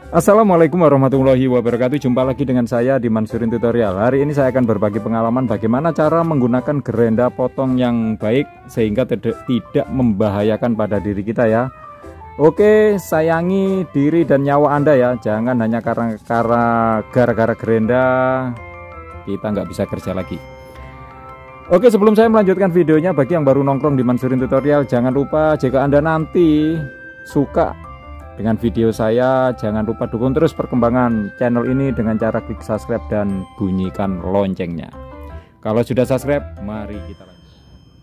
Assalamualaikum warahmatullahi wabarakatuh. Jumpa lagi dengan saya di Mansurin Tutorial. Hari ini saya akan berbagi pengalaman bagaimana cara menggunakan gerenda potong yang baik sehingga tidak membahayakan pada diri kita ya. Oke, sayangi diri dan nyawa Anda ya. Jangan hanya karena gara-gara gerenda kita nggak bisa kerja lagi. Oke, sebelum saya melanjutkan videonya, bagi yang baru nongkrong di Mansurin Tutorial, jangan lupa jika Anda nanti suka dengan video saya, jangan lupa dukung terus perkembangan channel ini dengan cara klik subscribe dan bunyikan loncengnya. Kalau sudah subscribe, mari kita lanjut.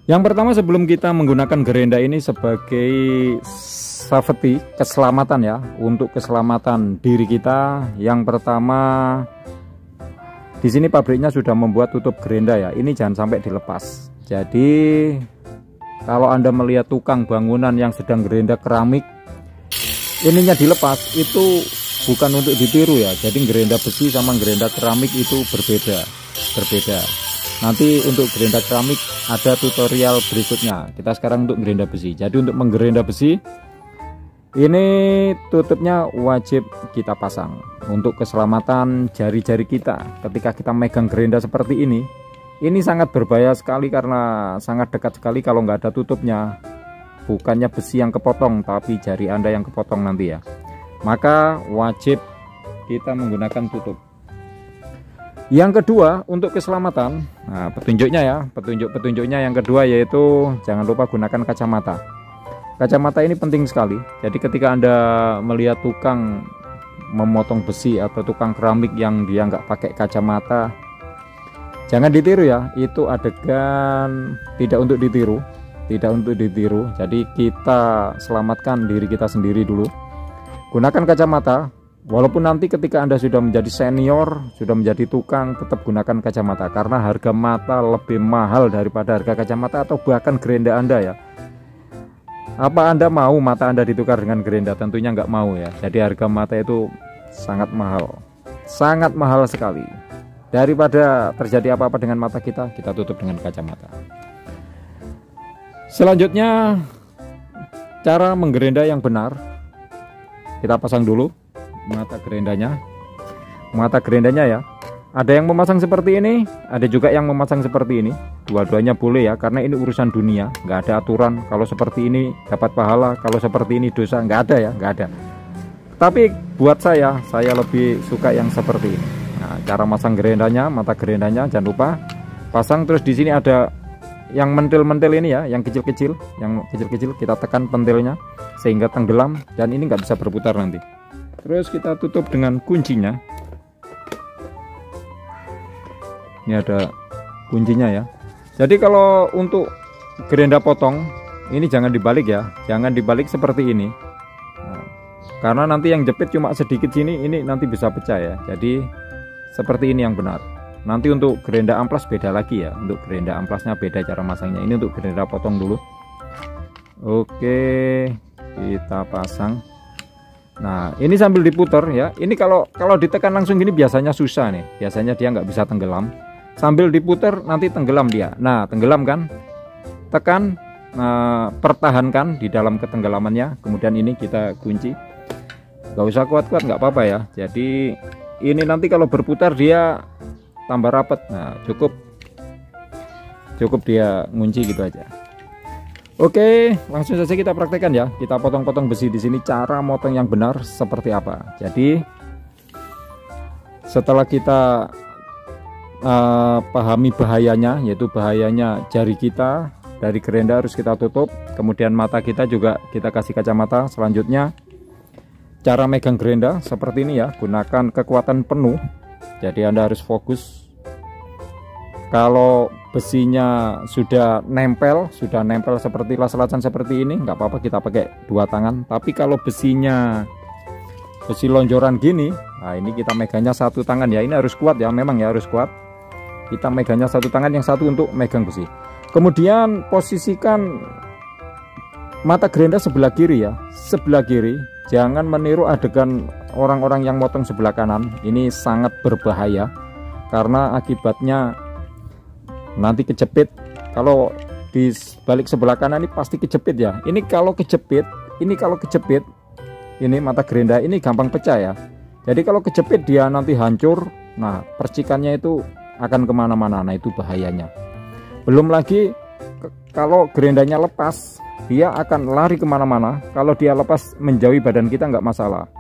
Yang pertama, sebelum kita menggunakan gerenda ini sebagai safety, keselamatan ya, untuk keselamatan diri kita, yang pertama di sini pabriknya sudah membuat tutup gerenda ya. Ini jangan sampai dilepas. Jadi kalau Anda melihat tukang bangunan yang sedang gerenda keramik ininya dilepas, itu bukan untuk ditiru ya. Jadi gerenda besi sama gerenda keramik itu berbeda. Nanti untuk gerenda keramik ada tutorial berikutnya. Kita sekarang untuk gerenda besi. Jadi untuk menggerenda besi ini tutupnya wajib kita pasang untuk keselamatan jari-jari kita. Ketika kita megang gerenda seperti ini sangat berbahaya sekali karena sangat dekat sekali kalau nggak ada tutupnya. Bukannya besi yang kepotong, tapi jari Anda yang kepotong nanti ya. Maka wajib kita menggunakan tutup. Yang kedua, untuk keselamatan, nah petunjuknya ya, petunjuknya yang kedua yaitu jangan lupa gunakan kacamata. Kacamata ini penting sekali. Jadi ketika Anda melihat tukang memotong besi atau tukang keramik yang dia nggak pakai kacamata, jangan ditiru ya. Itu adegan tidak untuk ditiru. Jadi kita selamatkan diri kita sendiri dulu. Gunakan kacamata. Walaupun nanti ketika Anda sudah menjadi senior, sudah menjadi tukang, tetap gunakan kacamata karena harga mata lebih mahal daripada harga kacamata atau bahkan gerenda Anda ya. Apa Anda mau mata Anda ditukar dengan gerenda? Tentunya nggak mau ya. Jadi harga mata itu sangat mahal sekali. Daripada terjadi apa-apa dengan mata kita tutup dengan kacamata. Selanjutnya, cara menggerenda yang benar. Kita pasang dulu mata gerendanya ya. Ada yang memasang seperti ini, ada juga yang memasang seperti ini. Dua-duanya boleh ya, karena ini urusan dunia, nggak ada aturan kalau seperti ini dapat pahala, kalau seperti ini dosa, nggak ada ya, nggak ada. Tapi buat saya lebih suka yang seperti ini. Nah, cara masang gerendanya, mata gerendanya jangan lupa pasang. Terus di sini ada yang mentil-mentil ini ya, yang kecil-kecil kita tekan pentilnya sehingga tenggelam dan ini nggak bisa berputar nanti. Terus kita tutup dengan kuncinya. Ini ada kuncinya ya. Jadi kalau untuk gerenda potong ini jangan dibalik ya, jangan dibalik seperti ini. Nah, karena nanti yang jepit cuma sedikit sini, ini nanti bisa pecah ya. Jadi seperti ini yang benar. Nanti untuk gerenda amplas beda lagi ya. Untuk gerenda amplasnya beda cara masangnya. Ini untuk gerenda potong dulu. Oke, kita pasang. Nah, ini sambil diputar ya. Ini kalau ditekan langsung gini biasanya susah nih. Biasanya dia nggak bisa tenggelam. Sambil diputar nanti tenggelam dia. Nah, tenggelam kan? Tekan, pertahankan di dalam ketenggelamannya. Kemudian ini kita kunci. Nggak usah kuat-kuat, nggak apa-apa ya. Jadi ini nanti kalau berputar dia tambah rapat. Nah, cukup dia ngunci gitu aja. Oke, langsung saja kita praktekkan ya. Kita potong-potong besi di sini, cara motong yang benar seperti apa. Jadi setelah kita pahami bahayanya, yaitu bahayanya jari kita dari gerenda harus kita tutup. Kemudian mata kita juga kita kasih kacamata. Selanjutnya cara megang gerenda seperti ini ya, gunakan kekuatan penuh. Jadi Anda harus fokus. Kalau besinya sudah nempel seperti las-lasan seperti ini, nggak apa-apa kita pakai dua tangan. Tapi kalau besinya besi lonjoran gini, nah ini kita megangnya satu tangan ya. Ini harus kuat ya, memang ya harus kuat. Kita megangnya satu tangan, yang satu untuk megang besi. Kemudian posisikan mata gerenda sebelah kiri ya, sebelah kiri. Jangan meniru adegan orang-orang yang motong sebelah kanan. Ini sangat berbahaya karena akibatnya nanti kejepit. Kalau di balik sebelah kanan ini pasti kejepit ya. Ini kalau kejepit ini mata gerenda ini gampang pecah ya. Jadi kalau kejepit dia nanti hancur. Nah, percikannya itu akan kemana-mana. Nah, itu bahayanya. Belum lagi kalau gerendanya lepas, dia akan lari kemana-mana. Kalau dia lepas menjauhi badan kita nggak masalah.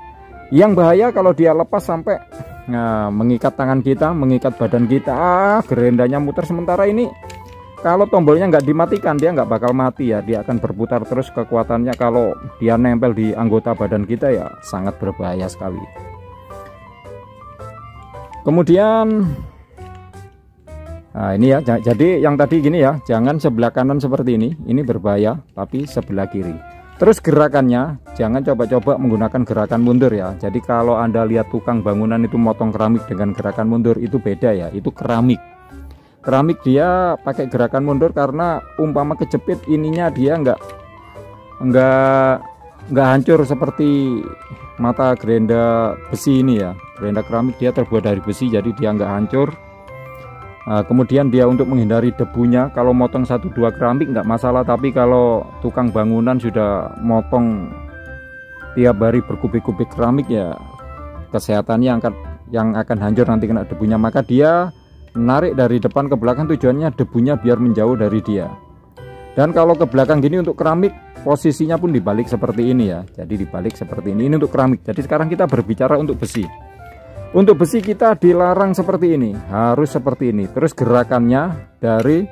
Yang bahaya kalau dia lepas sampai mengikat tangan kita, mengikat badan kita, gerendanya muter. Sementara ini kalau tombolnya nggak dimatikan, dia nggak bakal mati ya, dia akan berputar terus. Kekuatannya kalau dia nempel di anggota badan kita ya sangat berbahaya sekali. Kemudian nah ini ya, jadi yang tadi gini ya, jangan sebelah kanan seperti ini berbahaya, tapi sebelah kiri. Terus gerakannya jangan coba-coba menggunakan gerakan mundur ya. Jadi kalau Anda lihat tukang bangunan itu motong keramik dengan gerakan mundur, itu beda ya, itu keramik. Keramik dia pakai gerakan mundur karena umpama kejepit ininya dia nggak hancur seperti mata gerenda besi ini ya. Gerenda keramik dia terbuat dari besi, jadi dia nggak hancur. Kemudian dia untuk menghindari debunya, kalau motong 1-2 keramik nggak masalah, tapi kalau tukang bangunan sudah motong tiap hari berkubik-kubik keramik ya kesehatannya yang akan hancur nanti kena debunya. Maka dia menarik dari depan ke belakang, tujuannya debunya biar menjauh dari dia. Dan kalau ke belakang gini untuk keramik, posisinya pun dibalik seperti ini ya. Jadi dibalik seperti ini untuk keramik. Jadi sekarang kita berbicara untuk besi. Untuk besi kita dilarang seperti ini, harus seperti ini. Terus gerakannya dari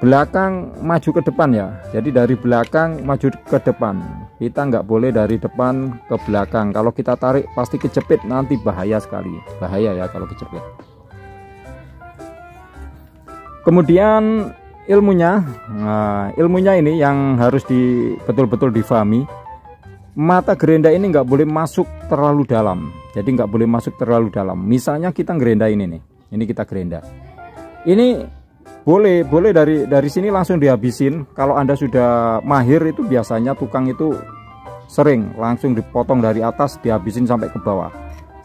belakang maju ke depan ya. Jadi dari belakang maju ke depan. Kita nggak boleh dari depan ke belakang. Kalau kita tarik pasti kejepit, nanti bahaya sekali. Bahaya ya kalau kejepit. Kemudian ilmunya, nah, ilmunya ini yang harus betul-betul difahami. Mata gerenda ini nggak boleh masuk terlalu dalam. Jadi nggak boleh masuk terlalu dalam. Misalnya kita gerenda ini nih, ini kita gerenda. Ini boleh dari sini langsung dihabisin. Kalau Anda sudah mahir itu biasanya tukang itu sering langsung dipotong dari atas, dihabisin sampai ke bawah.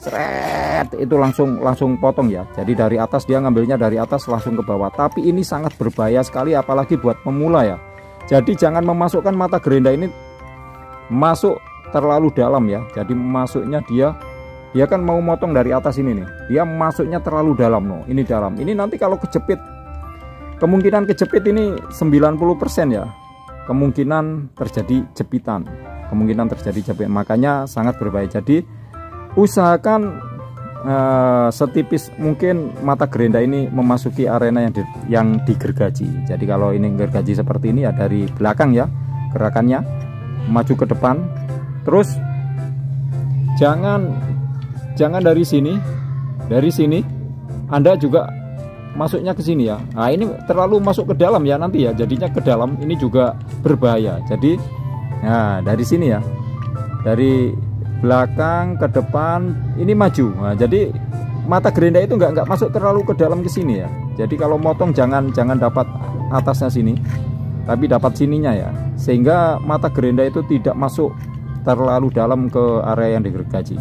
Seret itu langsung potong ya. Jadi dari atas dia ngambilnya dari atas langsung ke bawah. Tapi ini sangat berbahaya sekali, apalagi buat pemula ya. Jadi jangan memasukkan mata gerenda ini masuk terlalu dalam ya. Jadi masuknya dia kan mau motong dari atas ini nih, dia masuknya terlalu dalam loh. Ini dalam, ini nanti kalau kejepit, kemungkinan kejepit ini 90% ya, kemungkinan terjadi jepitan, makanya sangat berbahaya. Jadi usahakan setipis mungkin mata gerenda ini memasuki arena yang digergaji. Jadi kalau ini gergaji seperti ini ya, dari belakang ya gerakannya, maju ke depan. Terus jangan dari sini Anda juga masuknya ke sini ya. Nah ini terlalu masuk ke dalam ya, nanti ya jadinya ke dalam, ini juga berbahaya. Jadi nah dari sini ya, dari belakang ke depan ini maju. Nah, jadi mata gerenda itu nggak masuk terlalu ke dalam ke sini ya. Jadi kalau motong jangan dapat atasnya sini, tapi dapat sininya ya, sehingga mata gerenda itu tidak masuk terlalu dalam ke area yang digergaji.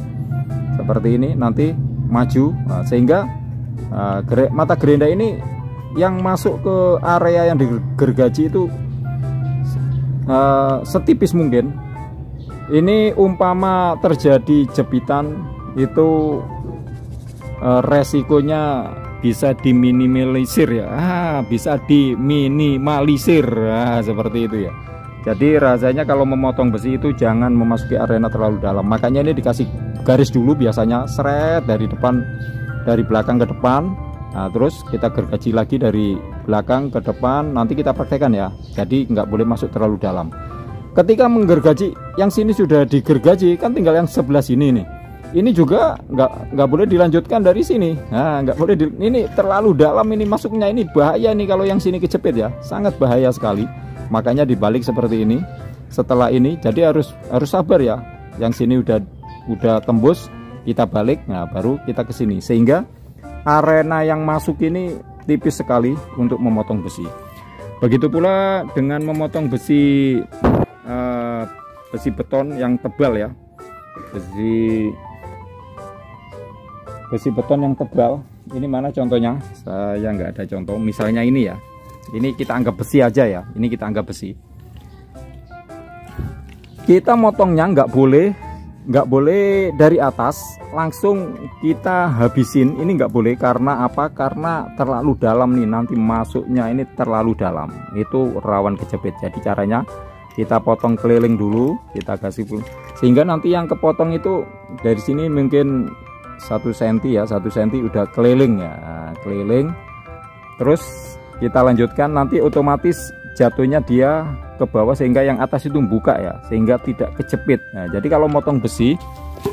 Seperti ini nanti maju, nah, sehingga mata gerenda ini yang masuk ke area yang digergaji itu setipis mungkin. Ini umpama terjadi jepitan itu resikonya bisa diminimalisir ya, bisa diminimalisir seperti itu ya. Jadi rasanya kalau memotong besi itu jangan memasuki arena terlalu dalam. Makanya ini dikasih garis dulu biasanya, seret dari belakang ke depan. Nah terus kita gergaji lagi dari belakang ke depan. Nanti kita praktekkan ya. Jadi nggak boleh masuk terlalu dalam. Ketika menggergaji, yang sini sudah digergaji, kan tinggal yang sebelah sini nih. Ini juga nggak boleh dilanjutkan dari sini. Nah nggak boleh ini terlalu dalam, ini masuknya ini bahaya nih kalau yang sini kejepit ya, sangat bahaya sekali. Makanya dibalik seperti ini. Setelah ini jadi harus sabar ya. Yang sini udah tembus, kita balik, nah baru kita ke sini, sehingga arena yang masuk ini tipis sekali untuk memotong besi. Begitu pula dengan memotong besi beton yang tebal ya, besi beton yang tebal. Ini mana contohnya? Saya nggak ada contoh. Misalnya ini ya, ini kita anggap besi aja ya, ini kita anggap besi. Kita motongnya nggak boleh nggak boleh dari atas langsung kita habisin, ini nggak boleh. Karena apa? Karena terlalu dalam nih, nanti masuknya ini terlalu dalam, itu rawan kejepit. Jadi caranya kita potong keliling dulu, kita kasih sehingga nanti yang kepotong itu dari sini mungkin 1 cm ya, 1 cm udah keliling ya, keliling. Terus kita lanjutkan, nanti otomatis jatuhnya dia ke bawah sehingga yang atas itu buka ya, sehingga tidak kejepit. Nah, jadi kalau motong besi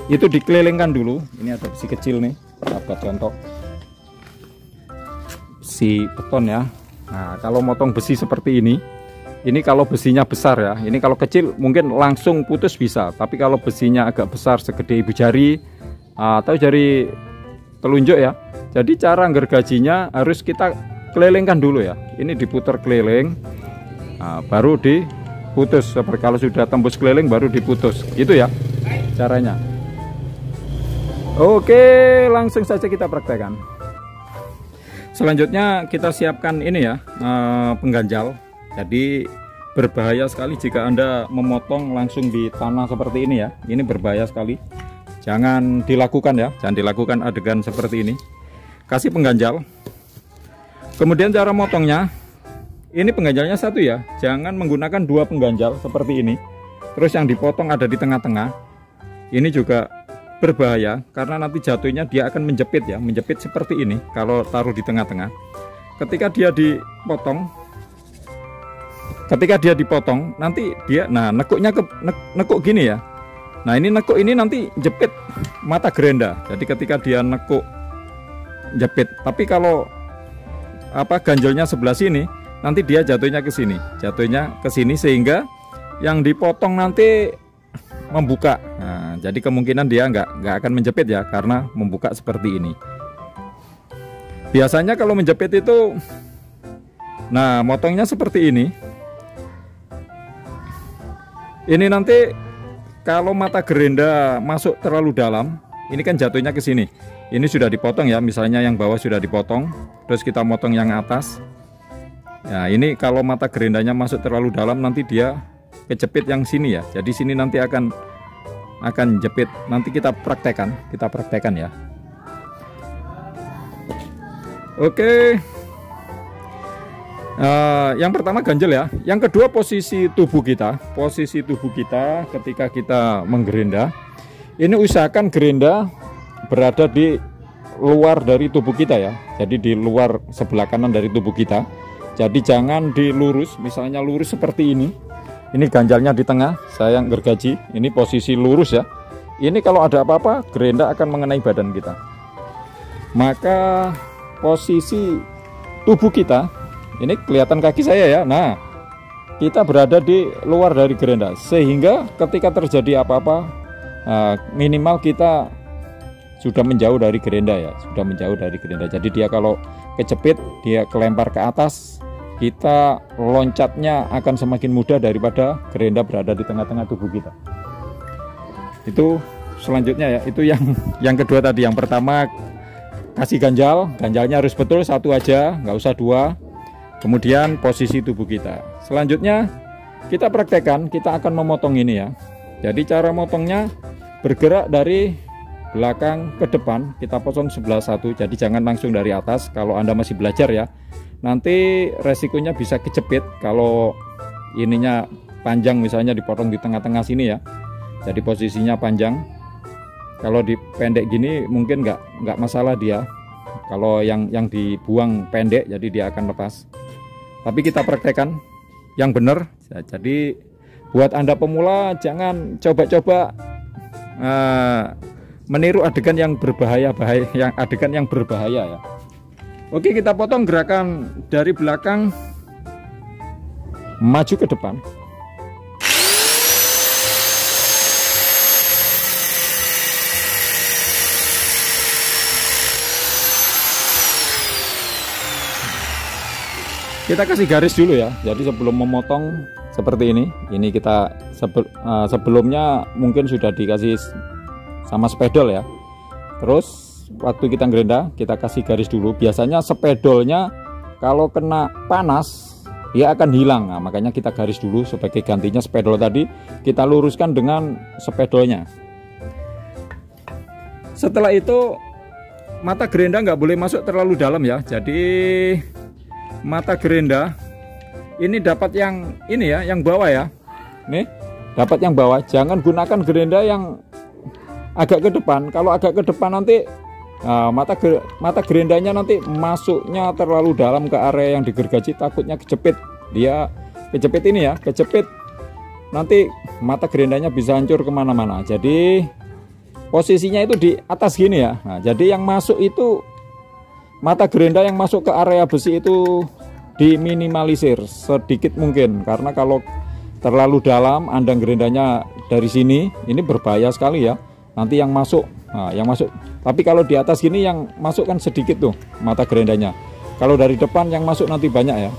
itu dikelilingkan dulu. Ini ada besi kecil nih, buat contoh besi beton ya. Nah, kalau motong besi seperti ini kalau besinya besar ya, ini kalau kecil mungkin langsung putus bisa, tapi kalau besinya agak besar segede ibu jari atau jari telunjuk ya, jadi cara gergajinya harus kita kelilingkan dulu ya. Ini diputar keliling, baru diputus. Seperti kalau sudah tembus keliling baru diputus, gitu ya caranya. Oke, langsung saja kita praktekkan. Selanjutnya kita siapkan ini ya, pengganjal. Jadi berbahaya sekali jika Anda memotong langsung di tanah seperti ini ya. Ini berbahaya sekali, jangan dilakukan ya, jangan dilakukan adegan seperti ini. Kasih pengganjal. Kemudian cara motongnya, ini pengganjalnya 1 ya, jangan menggunakan 2 pengganjal seperti ini. Terus yang dipotong ada di tengah-tengah. Ini juga berbahaya karena nanti jatuhnya dia akan menjepit ya, menjepit seperti ini kalau taruh di tengah-tengah. Ketika dia dipotong nanti dia, nah nekuknya nekuk gini ya. Nah, ini nekuk ini nanti jepit mata gerenda. Jadi ketika dia nekuk jepit, tapi kalau ganjalnya sebelah sini, nanti dia jatuhnya ke sini, sehingga yang dipotong nanti membuka. Nah, jadi kemungkinan dia nggak akan menjepit ya, karena membuka seperti ini. Biasanya kalau menjepit itu, nah motongnya seperti ini. Ini nanti kalau mata gerenda masuk terlalu dalam, ini kan jatuhnya ke sini. Ini sudah dipotong ya, misalnya yang bawah sudah dipotong, terus kita motong yang atas. Nah, ini kalau mata gerendanya masuk terlalu dalam, nanti dia kejepit yang sini ya. Jadi sini nanti akan jepit. Nanti kita praktekkan ya. Oke. Yang pertama ganjel ya. Yang kedua posisi tubuh kita. Posisi tubuh kita ketika kita menggerenda, ini usahakan gerenda berada di luar dari tubuh kita ya. Jadi di luar sebelah kanan dari tubuh kita. Jadi jangan dilurus. Misalnya lurus seperti ini. Ini ganjalnya di tengah, saya gergaji. Ini posisi lurus ya. Ini kalau ada apa-apa, gerenda akan mengenai badan kita. Maka posisi tubuh kita, ini kelihatan kaki saya ya. Nah, kita berada di luar dari gerenda, sehingga ketika terjadi apa-apa, minimal kita sudah menjauh dari gerenda ya, sudah menjauh dari gerenda. Jadi dia kalau kejepit, dia kelempar ke atas, kita loncatnya akan semakin mudah daripada gerenda berada di tengah-tengah tubuh kita. Itu selanjutnya ya, itu yang kedua tadi. Yang pertama kasih ganjalnya harus betul 1 aja, nggak usah 2. Kemudian posisi tubuh kita. Selanjutnya kita praktekkan, kita akan memotong ini ya. Jadi cara motongnya bergerak dari belakang ke depan, kita potong sebelah 1. Jadi jangan langsung dari atas kalau Anda masih belajar ya. Nanti resikonya bisa kejepit kalau ininya panjang, misalnya dipotong di tengah-tengah sini ya. Jadi posisinya panjang. Kalau dipendek gini mungkin nggak masalah dia. Kalau yang dibuang pendek, jadi dia akan lepas. Tapi kita praktekkan yang benar. Jadi buat Anda pemula, jangan coba-coba meniru adegan yang berbahaya, adegan yang berbahaya ya. Oke, kita potong gerakan dari belakang maju ke depan. Kita kasih garis dulu ya. Jadi sebelum memotong seperti ini kita sebelumnya mungkin sudah dikasih sama spedol ya. Terus waktu kita gerenda, kita kasih garis dulu. Biasanya spedolnya kalau kena panas dia akan hilang. Nah, makanya kita garis dulu sebagai gantinya spedol tadi kita luruskan dengan spedolnya. Setelah itu mata gerenda nggak boleh masuk terlalu dalam ya. Jadi mata gerenda ini dapat yang ini ya, yang bawah ya. Nih, dapat yang bawah. Jangan gunakan gerenda yang agak ke depan. Kalau agak ke depan nanti mata gerendanya nanti masuknya terlalu dalam ke area yang digergaji, takutnya kejepit. Dia kejepit ini ya, kejepit nanti mata gerendanya bisa hancur kemana-mana. Jadi posisinya itu di atas gini ya. Nah, jadi yang masuk itu mata gerenda yang masuk ke area besi itu diminimalisir sedikit mungkin, karena kalau terlalu dalam andang gerendanya dari sini ini berbahaya sekali ya. Nanti yang masuk, yang masuk. Tapi kalau di atas gini yang masuk kan sedikit tuh mata gerendanya. Kalau dari depan yang masuk nanti banyak ya.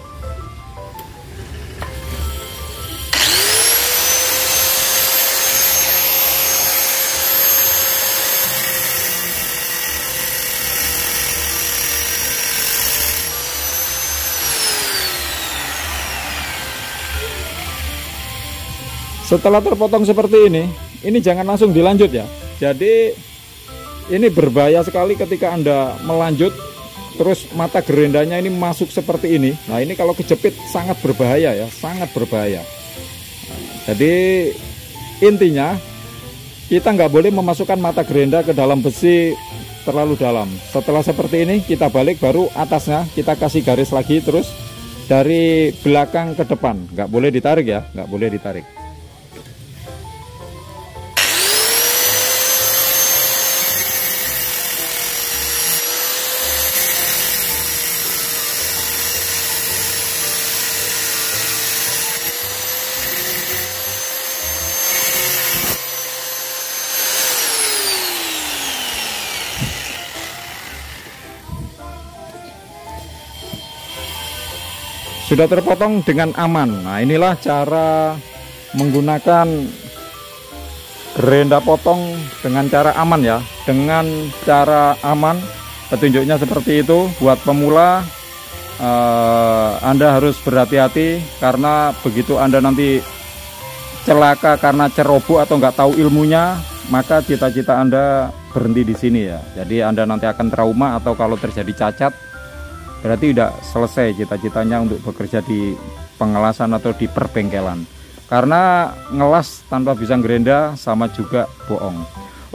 Setelah terpotong seperti ini jangan langsung dilanjut ya. Jadi ini berbahaya sekali ketika Anda melanjut terus mata gerendanya ini masuk seperti ini. Nah, ini kalau kejepit sangat berbahaya ya, sangat berbahaya. Jadi intinya kita nggak boleh memasukkan mata gerenda ke dalam besi terlalu dalam. Setelah seperti ini kita balik, baru atasnya kita kasih garis lagi, terus dari belakang ke depan. Nggak boleh ditarik ya, nggak boleh ditarik. Sudah terpotong dengan aman. Nah, inilah cara menggunakan gerenda potong dengan cara aman ya. Dengan cara aman, petunjuknya seperti itu. Buat pemula, Anda harus berhati-hati, karena begitu Anda nanti celaka karena ceroboh atau nggak tahu ilmunya, maka cita-cita Anda berhenti di sini ya. Jadi Anda nanti akan trauma, atau kalau terjadi cacat berarti tidak selesai cita-citanya untuk bekerja di pengelasan atau di perbengkelan. Karena ngelas tanpa bisa gerenda sama juga bohong.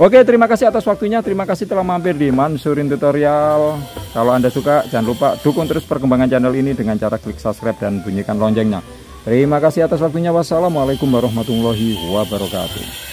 Oke, terima kasih atas waktunya. Terima kasih telah mampir di Mansurin Tutorial. Kalau Anda suka, jangan lupa dukung terus perkembangan channel ini dengan cara klik subscribe dan bunyikan loncengnya. Terima kasih atas waktunya. Wassalamualaikum warahmatullahi wabarakatuh.